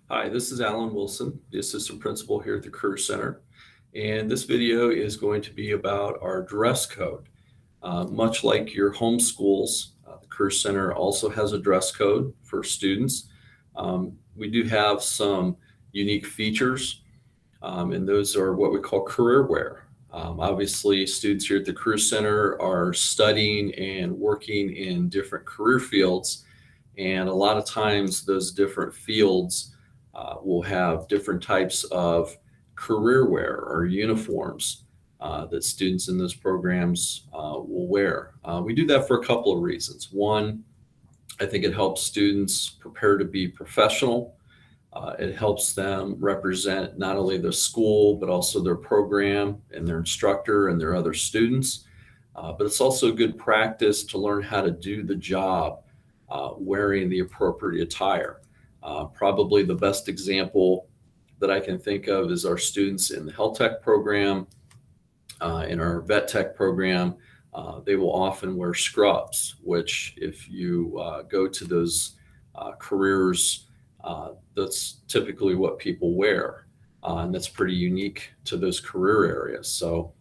Hi, this is Alan Wilson, the assistant principal here at the Career Center. And this video is going to be about our dress code. Much like your home schools, the Career Center also has a dress code for students. We do have some unique features, and those are what we call career wear. Obviously, students here at the Career Center are studying and working in different career fields, and a lot of times those different fields will have different types of career wear or uniforms that students in those programs will wear. We do that for a couple of reasons. One, I think it helps students prepare to be professional. It helps them represent not only the school, but also their program and their instructor and their other students. But it's also good practice to learn how to do the job wearing the appropriate attire. Probably the best example that I can think of is our students in the health tech program, in our vet tech program. They will often wear scrubs, which if you go to those careers, that's typically what people wear. And that's pretty unique to those career areas. So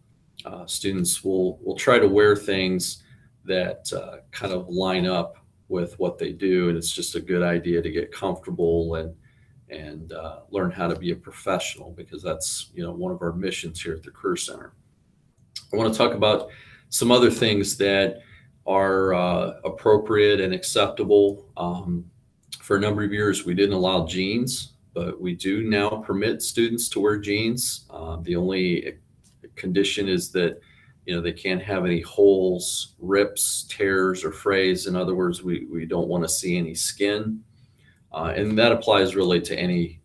students will try to wear things that kind of line up with what they do, and it's just a good idea to get comfortable and learn how to be a professional, because that's one of our missions here at the Career Center. I want to talk about some other things that are appropriate and acceptable. For a number of years, we didn't allow jeans, but we do now permit students to wear jeans. The only condition is that they can't have any holes, rips, tears, or frays. In other words, we don't want to see any skin. And that applies really to any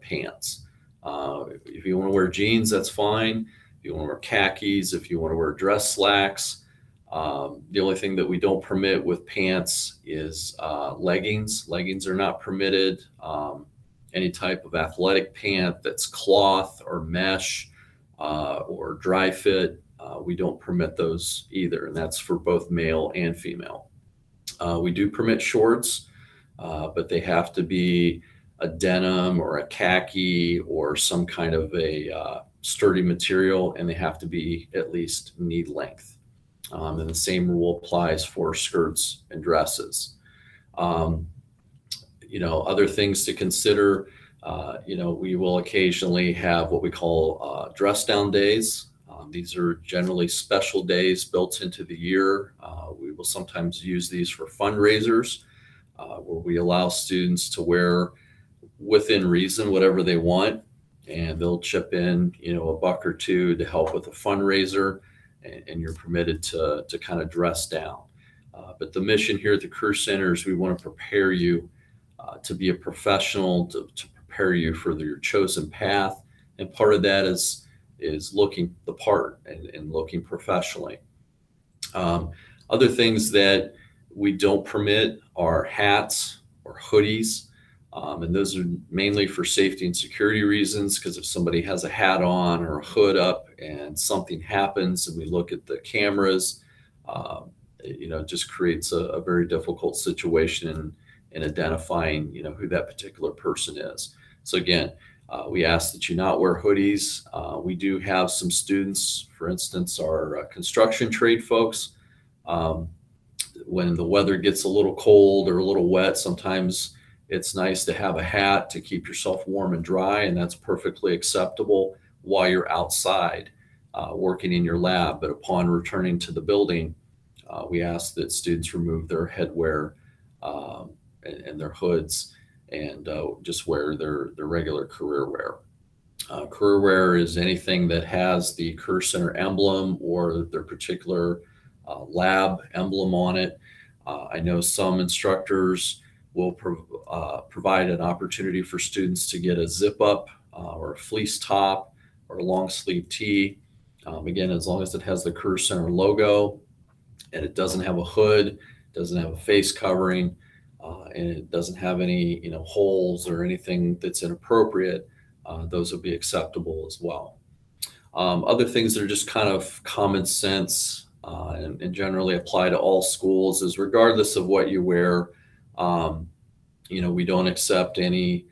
pants. If you want to wear jeans, that's fine. If you want to wear khakis, if you want to wear dress slacks. The only thing that we don't permit with pants is leggings. Leggings are not permitted. Any type of athletic pant that's cloth or mesh or dry fit, we don't permit those either, and that's for both male and female. We do permit shorts, but they have to be a denim or a khaki or some kind of a sturdy material, and they have to be at least knee length. And the same rule applies for skirts and dresses. Other things to consider, we will occasionally have what we call dress down days. These are generally special days built into the year. We will sometimes use these for fundraisers, where we allow students to wear within reason whatever they want, and they'll chip in, a buck or two to help with a fundraiser, and you're permitted to kind of dress down. But the mission here at the Career Center is we want to prepare you to be a professional, to prepare you for your chosen path, and part of that is looking the part and looking professionally. Other things that we don't permit are hats or hoodies, and those are mainly for safety and security reasons, because if somebody has a hat on or a hood up and something happens and we look at the cameras, it just creates a very difficult situation in identifying who that particular person is. So again, we ask that you not wear hoodies. We do have some students, for instance, our construction trade folks. When the weather gets a little cold or a little wet, sometimes it's nice to have a hat to keep yourself warm and dry, and that's perfectly acceptable while you're outside working in your lab. But upon returning to the building, we ask that students remove their headwear and their hoods, and just wear their regular career wear. Career wear is anything that has the Career Center emblem or their particular lab emblem on it. I know some instructors will provide an opportunity for students to get a zip up or a fleece top or a long sleeve tee. Again, as long as it has the Career Center logo and it doesn't have a hood, doesn't have a face covering, and it doesn't have any holes or anything that's inappropriate, those will be acceptable as well. Other things that are just kind of common sense and generally apply to all schools is, regardless of what you wear, we don't accept any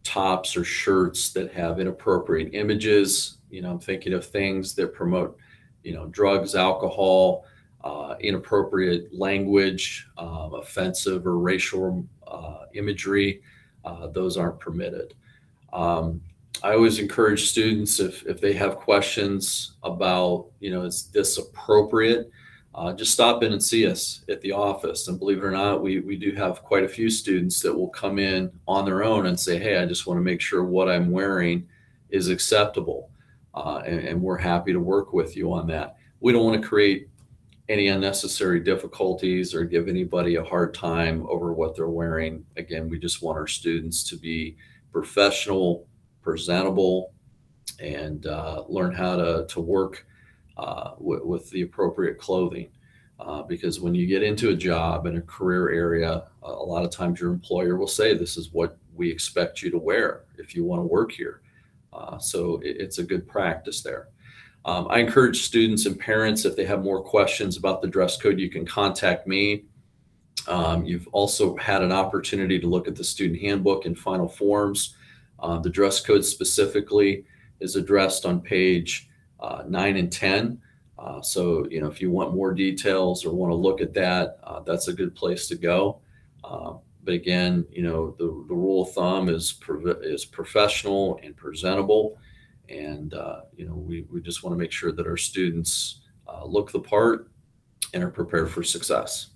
tops or shirts that have inappropriate images. I'm thinking of things that promote, drugs, alcohol, inappropriate language, offensive or racial imagery. Those aren't permitted. Um, I always encourage students, if they have questions about, is this appropriate, just stop in and see us at the office. And believe it or not, we do have quite a few students that will come in on their own and say, hey, I just want to make sure what I'm wearing is acceptable. And we're happy to work with you on that. We don't want to create any unnecessary difficulties or give anybody a hard time over what they're wearing. Again, we just want our students to be professional, presentable, and learn how to work with the appropriate clothing. Because when you get into a job in a career area, a lot of times your employer will say, this is what we expect you to wear if you want to work here. So it's a good practice there. I encourage students and parents, if they have more questions about the dress code, you can contact me. You've also had an opportunity to look at the student handbook and final forms. The dress code specifically is addressed on page 9 and 10. So, if you want more details or want to look at that, that's a good place to go. But again, the rule of thumb is professional and presentable. And, we just want to make sure that our students look the part and are prepared for success.